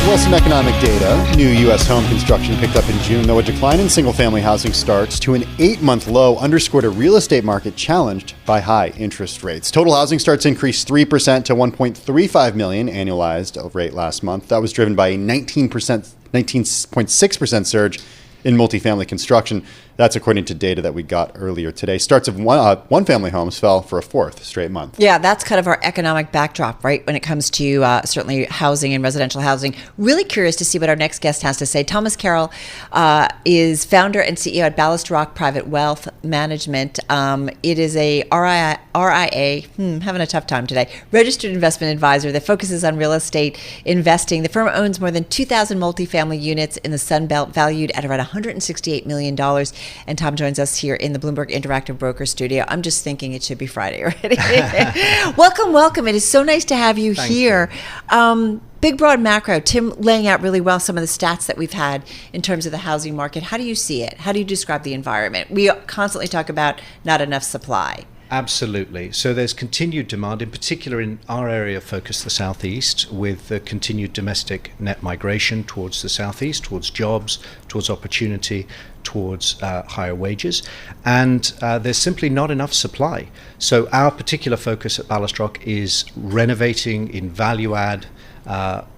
Well, some economic data. New U.S. home construction picked up in June, though a decline in single-family housing starts to an 8-month low underscored a real estate market challenged by high interest rates. Total housing starts increased 3% to 1.35 million annualized rate last month. That was driven by a 19.6% surge in multifamily construction. That's according to data that we got earlier today. Starts of one-family homes fell for a fourth straight month. Yeah, that's kind of our economic backdrop, right, when it comes to certainly housing and residential housing. Really curious to see what our next guest has to say. Thomas Carroll is founder and CEO at Ballast Rock Private Wealth Management. It is a RIA, having a tough time today, registered investment advisor that focuses on real estate investing. The firm owns more than 2,000 multifamily units in the Sun Belt, valued at around $168 million. And Tom joins us here in the Bloomberg Interactive Broker Studio. I'm just thinking it should be Friday already. Welcome. It is so nice to have you here. Big, broad macro. Tim laying out really well some of the stats that we've had in terms of the housing market. How do you see it? How do you describe the environment? We constantly talk about not enough supply. Absolutely. So there's continued demand, in particular in our area of focus, the Southeast, with the continued domestic net migration towards the Southeast, towards jobs, towards opportunity, towards higher wages. And there's simply not enough supply. So our particular focus at Ballast Rock is renovating in value add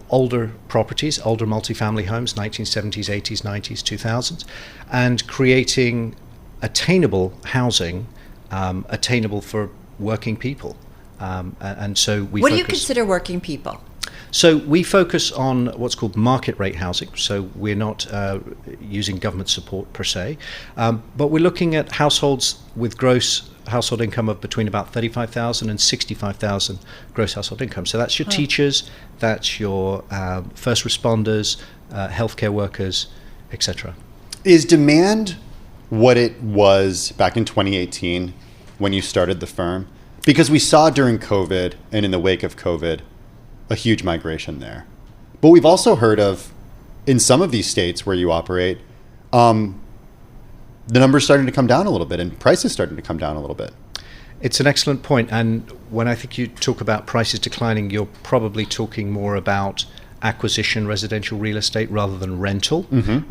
older properties, older multifamily homes, 1970s, 80s, 90s, 2000s, and creating attainable housing, attainable for working people. And so we What do you consider working people? So we focus on what's called market rate housing. So we're not using government support per se, but we're looking at households with gross household income of between about 35,000 and 65,000 gross household income. So that's your teachers, that's your first responders, healthcare workers, etc. Is demand what it was back in 2018 when you started the firm? Because we saw during COVID and in the wake of COVID a huge migration there. But we've also heard of, in some of these states where you operate, the numbers starting to come down a little bit and prices starting to come down a little bit. It's an excellent point. And when I think you talk about prices declining, you're probably talking more about acquisition residential real estate rather than rental,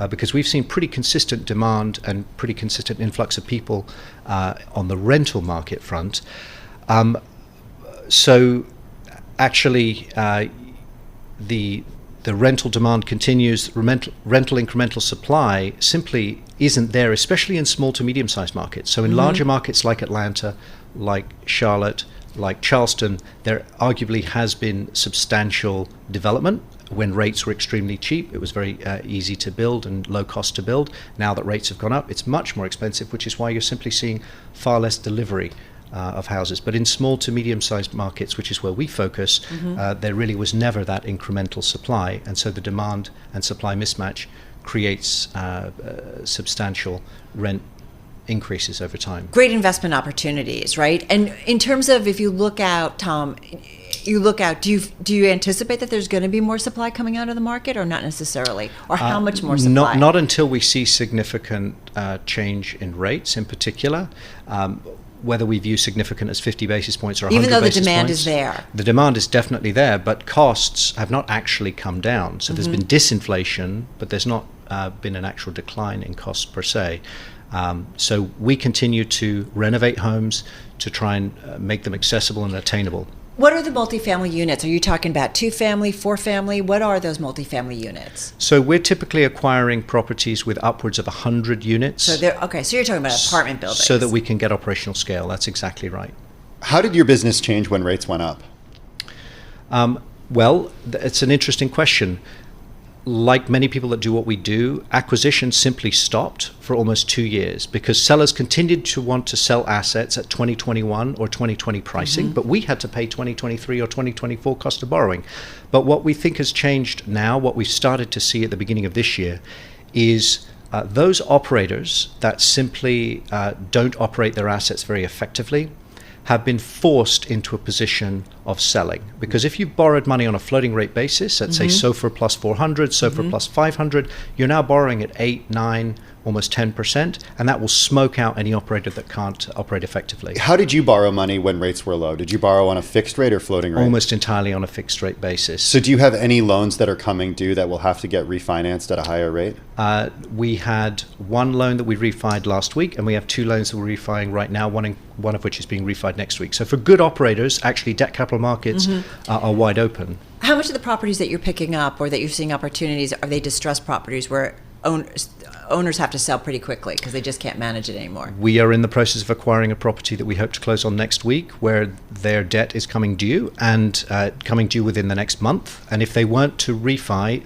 because we've seen pretty consistent demand and pretty consistent influx of people on the rental market front. So actually the rental demand continues. Rental incremental supply simply isn't there, especially in small to medium sized markets. So in larger markets like Atlanta, like Charlotte, like Charleston, there arguably has been substantial development. When rates were extremely cheap, it was very easy to build and low cost to build. Now that rates have gone up, it's much more expensive, which is why you're simply seeing far less delivery of houses. But in small to medium-sized markets, which is where we focus, there really was never that incremental supply. And so the demand and supply mismatch creates substantial rent increases over time. Great investment opportunities, right? And in terms of, if you look out, Tom, do you anticipate that there's going to be more supply coming out of the market, or not necessarily? Or how much more supply? Not until we see significant change in rates in particular. Whether we view significant as 50 basis points or 100 basis points. Even though the demand is there. The demand is definitely there, but costs have not actually come down. So there's been disinflation, but there's not been an actual decline in costs per se. So we continue to renovate homes to try and make them accessible and attainable. What are the multifamily units? Are you talking about 2-family, 4-family? What are those multifamily units? So we're typically acquiring properties with upwards of 100 units. So you're talking about apartment buildings. So that we can get operational scale. That's exactly right. How did your business change when rates went up? Well, it's an interesting question. like many people that do what we do, acquisition simply stopped for almost 2 years because sellers continued to want to sell assets at 2021 or 2020 pricing, but we had to pay 2023 or 2024 cost of borrowing. But what we think has changed now, what we've started to see at the beginning of this year, is those operators that simply don't operate their assets very effectively have been forced into a position of selling. Because if you've borrowed money on a floating rate basis at say SOFR plus 400, SOFR plus 500, you're now borrowing at 8, 9, almost 10%, and that will smoke out any operator that can't operate effectively. How did you borrow money when rates were low? Did you borrow on a fixed rate or floating rate? Almost entirely on a fixed rate basis. So do you have any loans that are coming due that will have to get refinanced at a higher rate? We had one loan that we refied last week, and we have 2 loans that we're refining right now, one of which is being refied next week. So for good operators, actually debt capital markets are wide open. How much of the properties that you're picking up or that you're seeing opportunities, are they distressed properties where owners have to sell pretty quickly because they just can't manage it anymore? We are in the process of acquiring a property that we hope to close on next week, where their debt is coming due and coming due within the next month. And if they weren't to refi,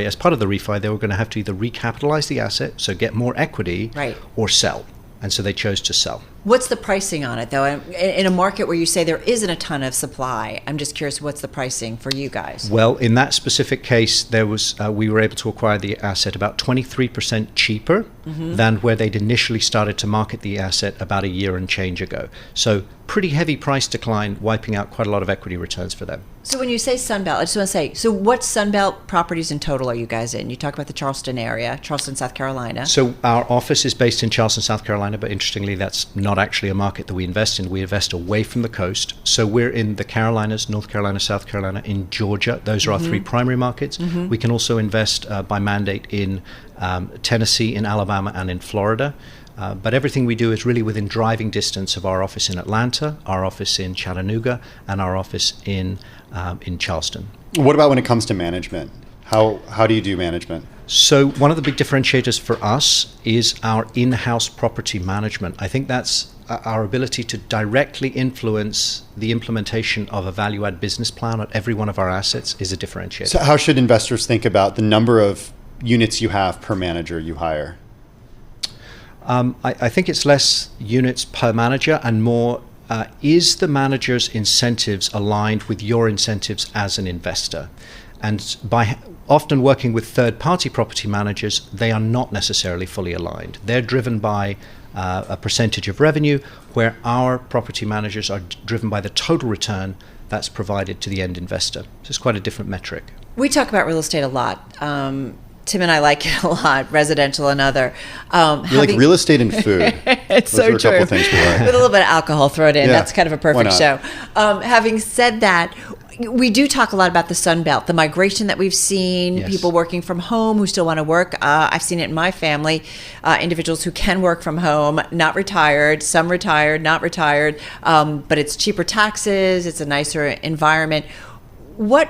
as part of the refi, they were going to have to either recapitalize the asset, so get more equity, or sell. And so they chose to sell. What's the pricing on it, though? In a market where you say there isn't a ton of supply, I'm just curious, what's the pricing for you guys? Well, in that specific case, there was we were able to acquire the asset about 23% cheaper than where they'd initially started to market the asset about a year and change ago. So pretty heavy price decline, wiping out quite a lot of equity returns for them. So when you say Sunbelt, I just want to say, so what Sunbelt properties in total are you guys in? You talk about the Charleston area, Charleston, South Carolina. So our office is based in Charleston, South Carolina, but interestingly, that's not actually a market that we invest in. We invest away from the coast. So we're in the Carolinas, North Carolina, South Carolina, in Georgia. Those are our 3 primary markets. We can also invest by mandate in Tennessee, in Alabama, and in Florida. But everything we do is really within driving distance of our office in Atlanta, our office in Chattanooga, and our office in Charleston. What about when it comes to management? How do you do management? So one of the big differentiators for us is our in-house property management. I think that's our ability to directly influence the implementation of a value-add business plan at every one of our assets is a differentiator. So how should investors think about the number of units you have per manager you hire? I think it's less units per manager and more is the manager's incentives aligned with your incentives as an investor? And by often working with third-party property managers, they are not necessarily fully aligned. They're driven by a percentage of revenue, where our property managers are driven by the total return that's provided to the end investor. So it's quite a different metric. We talk about real estate a lot. Tim and I like it a lot, residential and other. You like real estate and food. It's Those so are a true. couple things we like. With a little bit of alcohol thrown in, that's kind of a perfect show. not? Having said that, we do talk a lot about the Sun Belt, the migration that we've seen, people working from home who still want to work. I've seen it in my family, individuals who can work from home, not retired, some retired, not retired, but it's cheaper taxes, it's a nicer environment. What,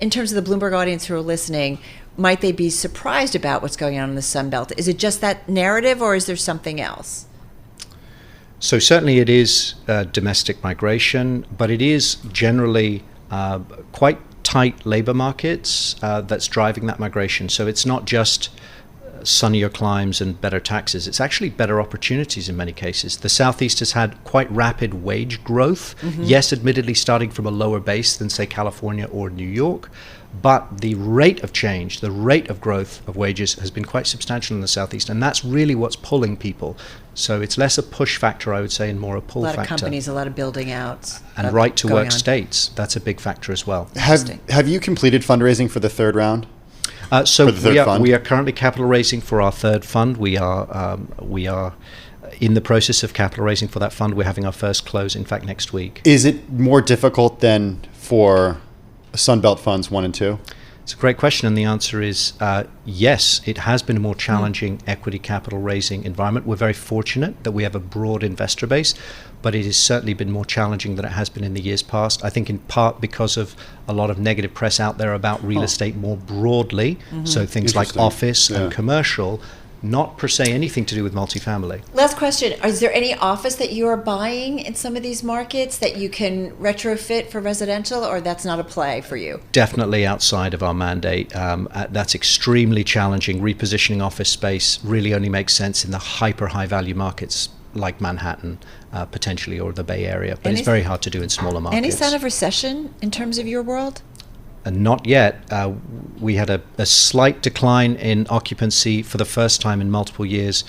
in terms of the Bloomberg audience who are listening, might they be surprised about what's going on in the Sun Belt? Is it just that narrative, or is there something else? So certainly it is domestic migration, but it is generally quite tight labor markets that's driving that migration. So it's not just sunnier climes and better taxes. It's actually better opportunities in many cases. The Southeast has had quite rapid wage growth. Yes, admittedly starting from a lower base than, say, California or New York, but the rate of change, the rate of growth of wages has been quite substantial in the Southeast, and that's really what's pulling people. So it's less a push factor, I would say, and more a pull factor. A lot of companies, a lot of building out. And right-to-work states, that's a big factor as well. Have you completed fundraising for the third round? So we are currently capital raising for our third fund. We are in the process of capital raising for that fund. We're having our first close, in fact, next week. Is it more difficult than for Sunbelt Funds 1 and 2? It's a great question, and the answer is yes. It has been a more challenging equity capital raising environment. We're very fortunate that we have a broad investor base, but it has certainly been more challenging than it has been in the years past. I think in part because of a lot of negative press out there about real estate more broadly, so things like office and commercial. not per se anything to do with multifamily. Last question. Is there any office that you are buying in some of these markets that you can retrofit for residential, or that's not a play for you? Definitely outside of our mandate. That's extremely challenging. Repositioning office space really only makes sense in the hyper high value markets like Manhattan, potentially, or the Bay Area. But it's very hard to do in smaller markets. Any sign of recession in terms of your world? Not yet. We had a slight decline in occupancy for the first time in multiple years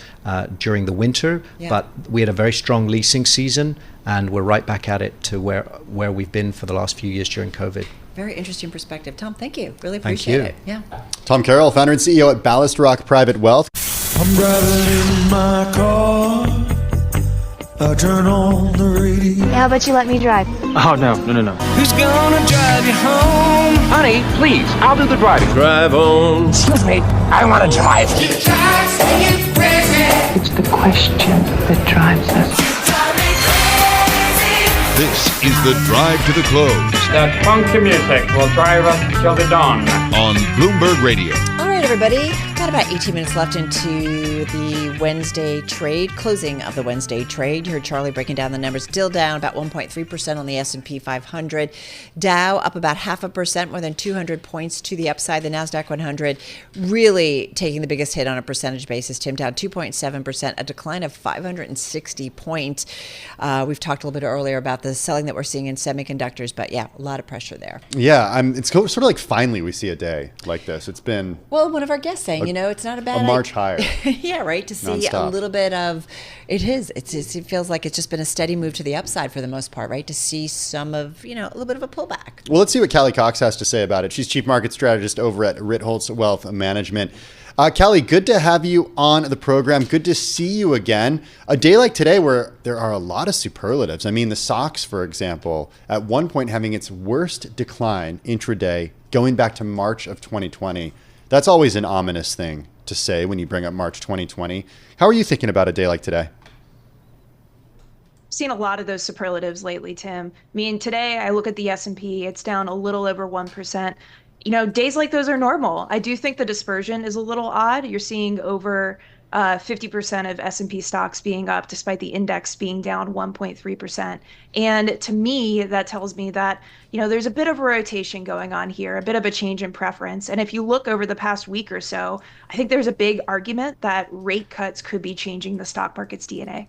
during the winter, but we had a very strong leasing season, and we're right back at it to where we've been for the last few years during COVID. Very interesting perspective. Tom, thank you. Really appreciate it. Yeah. Tom Carroll, founder and CEO at Ballast Rock Private Wealth. I'm driving in my car. I turn on the radio. How about you let me drive? Oh, no. Who's gonna drive you home? Honey, please, I'll do the driving. Drive on. Excuse me, I want to drive. It's the question that drives us. This is the Drive to the Close. That funky music will drive us till the dawn. On Bloomberg Radio. All right, everybody. Got about 18 minutes left into the Wednesday trade, closing of the Wednesday trade. You heard Charlie breaking down the numbers. Still down about 1.3% on the S&P 500. Dow up about 0.5%, more than 200 points to the upside. The NASDAQ 100 really taking the biggest hit on a percentage basis. Tim, down 2.7%, a decline of 560 points. We've talked a little bit earlier about the selling that we're seeing in semiconductors, but yeah, a lot of pressure there. Yeah, it's sort of like finally we see a day like this. It's been... Well, one of our guests saying, it's not a bad... A March higher. Yeah, right, to see Non-stop. a little bit of... It feels like it's just been a steady move to the upside for the most part, right? To see some of, a little bit of a pullback. Well, let's see what Callie Cox has to say about it. She's Chief Market Strategist over at Ritholtz Wealth Management. Callie, good to have you on the program. Good to see you again. A day like today where there are a lot of superlatives. I mean, the SOX, for example, at one point having its worst decline intraday going back to March of 2020. That's always an ominous thing to say when you bring up March 2020. How are you thinking about a day like today? Seen a lot of those superlatives lately, Tim. I mean, today I look at the S&P, it's down a little over 1%. Days like those are normal. I do think the dispersion is a little odd. You're seeing over 50% of S&P stocks being up despite the index being down 1.3%. And to me, that tells me that, there's a bit of a rotation going on here, a bit of a change in preference. And if you look over the past week or so, I think there's a big argument that rate cuts could be changing the stock market's DNA.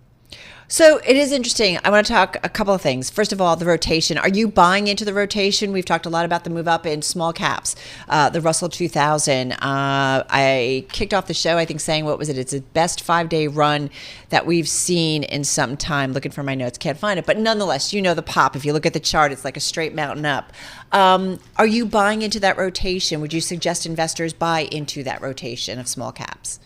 So it is interesting. I want to talk a couple of things. First of all, the rotation. Are you buying into the rotation? We've talked a lot about the move up in small caps, the Russell 2000. I kicked off the show, I think, saying, it's the best 5-day run that we've seen in some time. Looking for my notes, can't find it. But nonetheless, the pop. If you look at the chart, it's like a straight mountain up. Are you buying into that rotation? Would you suggest investors buy into that rotation of small caps?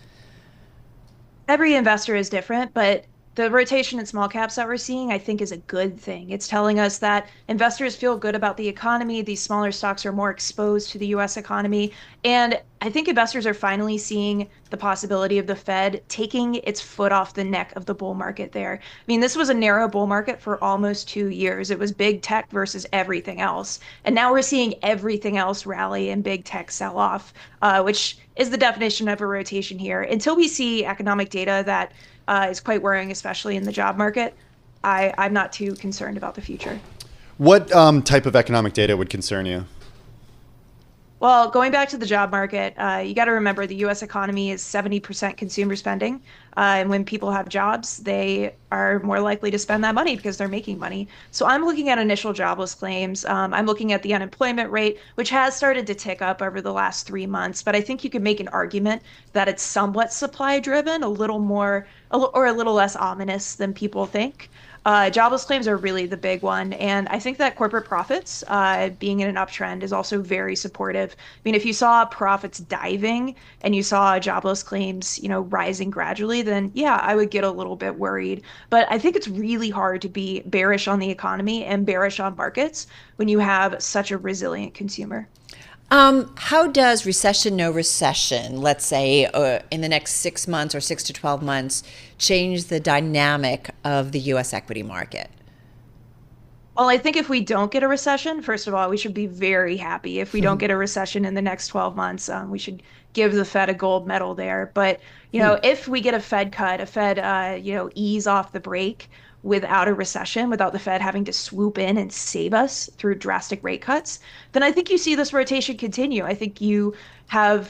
Every investor is different, but the rotation in small caps that we're seeing, I think, is a good thing. It's telling us that investors feel good about the economy. These smaller stocks are more exposed to the U.S. economy. And I think investors are finally seeing the possibility of the Fed taking its foot off the neck of the bull market there. I mean, this was a narrow bull market for almost 2 years. It was big tech versus everything else. And now we're seeing everything else rally and big tech sell off, which is the definition of a rotation here. Until we see economic data that is quite worrying, especially in the job market, I'm not too concerned about the future. What type of economic data would concern you? Well, going back to the job market, you got to remember the U.S. economy is 70% consumer spending. And when people have jobs, they are more likely to spend that money because they're making money. So I'm looking at initial jobless claims. I'm looking at the unemployment rate, which has started to tick up over the last 3 months. But I think you could make an argument that it's somewhat supply driven, a little more or a little less ominous than people think. Jobless claims are really the big one. And I think that corporate profits being in an uptrend is also very supportive. I mean, if you saw profits diving and you saw jobless claims, rising gradually, then yeah, I would get a little bit worried. But I think it's really hard to be bearish on the economy and bearish on markets when you have such a resilient consumer. How does recession, no recession, let's say in the next 6 months or 6 to 12 months, change the dynamic of the U.S. equity market? Well, I think if we don't get a recession, first of all, we should be very happy. If we don't get a recession in the next 12 months, we should give the Fed a gold medal there. But, if we get a Fed cut, a Fed, ease off the brake without a recession, without the Fed having to swoop in and save us through drastic rate cuts, then I think you see this rotation continue. I think you have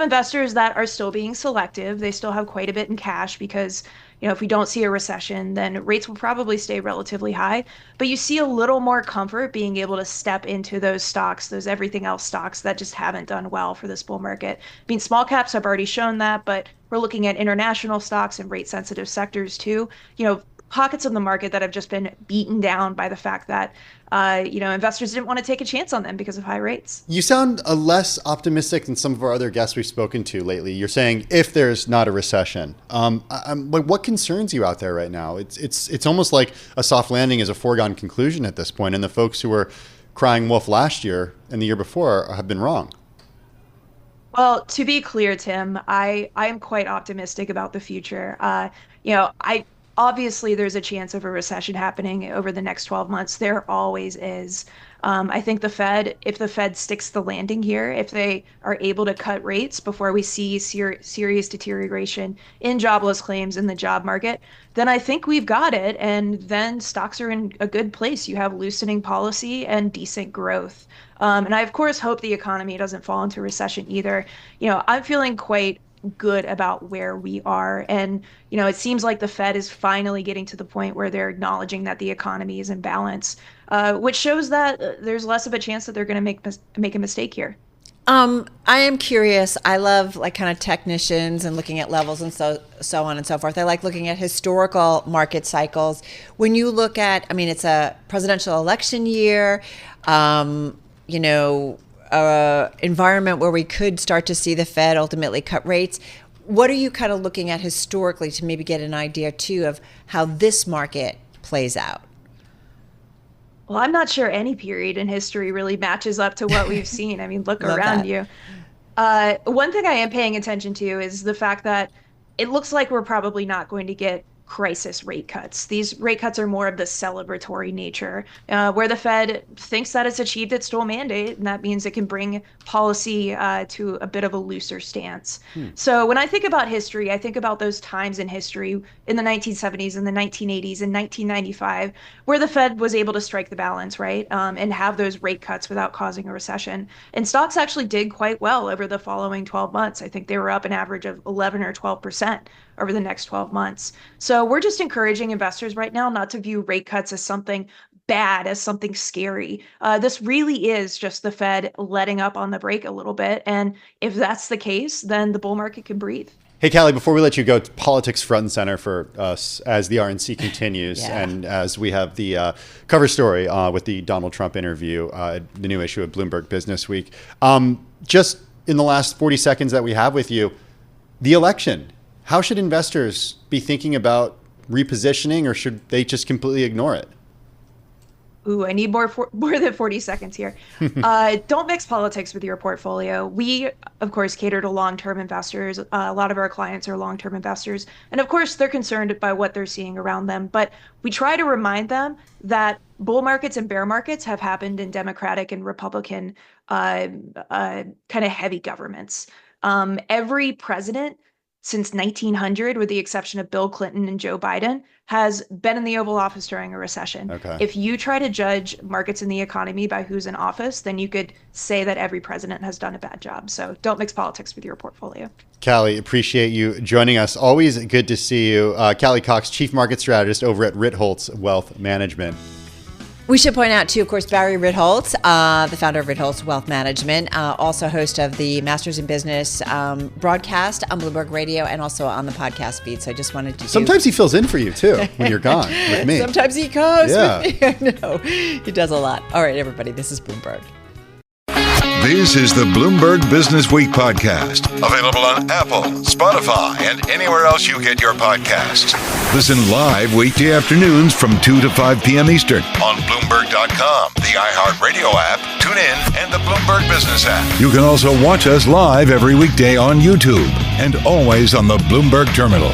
investors that are still being selective. They still have quite a bit in cash because if we don't see a recession, then rates will probably stay relatively high. But you see a little more comfort being able to step into those stocks, those everything else stocks that just haven't done well for this bull market. I mean, small caps have already shown that, but we're looking at international stocks and rate sensitive sectors too. Pockets of the market that have just been beaten down by the fact that investors didn't want to take a chance on them because of high rates. You sound less optimistic than some of our other guests we've spoken to lately. You're saying if there's not a recession, what concerns you out there right now? It's almost like a soft landing is a foregone conclusion at this point, and the folks who were crying wolf last year and the year before have been wrong. Well, to be clear, Tim, I am quite optimistic about the future. Obviously, there's a chance of a recession happening over the next 12 months. There always is. I think if the Fed sticks the landing here, if they are able to cut rates before we see serious deterioration in jobless claims in the job market, then I think we've got it. And then stocks are in a good place. You have loosening policy and decent growth. And I, of course, hope the economy doesn't fall into recession either. I'm feeling quite good about where we are. And, it seems like the Fed is finally getting to the point where they're acknowledging that the economy is in balance, which shows that there's less of a chance that they're going to make a mistake here. I am curious. I love kind of technicians and looking at levels and so on and so forth. I like looking at historical market cycles. When you look at, it's a presidential election year, environment where we could start to see the Fed ultimately cut rates. What are you kind of looking at historically to maybe get an idea too of how this market plays out? Well, I'm not sure any period in history really matches up to what we've seen. Look around you. One thing I am paying attention to is the fact that it looks like we're probably not going to get crisis rate cuts. These rate cuts are more of the celebratory nature, where the Fed thinks that it's achieved its dual mandate, and that means it can bring policy to a bit of a looser stance. So when I think about history, I think about those times in history in the 1970s and the 1980s and 1995, where the Fed was able to strike the balance, right, and have those rate cuts without causing a recession. And stocks actually did quite well over the following 12 months. I think they were up an average of 11 or 12% over the next 12 months. So we're just encouraging investors right now not to view rate cuts as something bad, as something scary. This really is just the Fed letting up on the brake a little bit. And if that's the case, then the bull market can breathe. Hey, Callie, before we let you go, politics front and center for us as the RNC continues and as we have the cover story with the Donald Trump interview, the new issue of Bloomberg Businessweek. Just in the last 40 seconds that we have with you, the election. How should investors be thinking about repositioning, or should they just completely ignore it? Ooh, I need more than 40 seconds here. Don't mix politics with your portfolio. We, of course, cater to long-term investors. A lot of our clients are long-term investors. And of course, they're concerned by what they're seeing around them. But we try to remind them that bull markets and bear markets have happened in Democratic and Republican kind of heavy governments. Every president since 1900, with the exception of Bill Clinton and Joe Biden, has been in the Oval Office during a recession. Okay. If you try to judge markets in the economy by who's in office, then you could say that every president has done a bad job. So don't mix politics with your portfolio. Callie, appreciate you joining us. Always good to see you. Callie Cox, Chief Market Strategist over at Ritholtz Wealth Management. We should point out, too, of course, Barry Ritholtz, the founder of Ritholtz Wealth Management, also host of the Masters in Business broadcast on Bloomberg Radio and also on the podcast feed. So I just wanted to Sometimes he fills in for you, too, when you're gone with me. Sometimes he goes with me. I know. He does a lot. All right, everybody, this is Bloomberg. This is the Bloomberg Businessweek podcast, available on Apple, Spotify, and anywhere else you get your podcasts. Listen live weekday afternoons from 2 to 5 p.m. Eastern on Bloomberg.com, the iHeartRadio app, TuneIn, and the Bloomberg Business app. You can also watch us live every weekday on YouTube and always on the Bloomberg Terminal.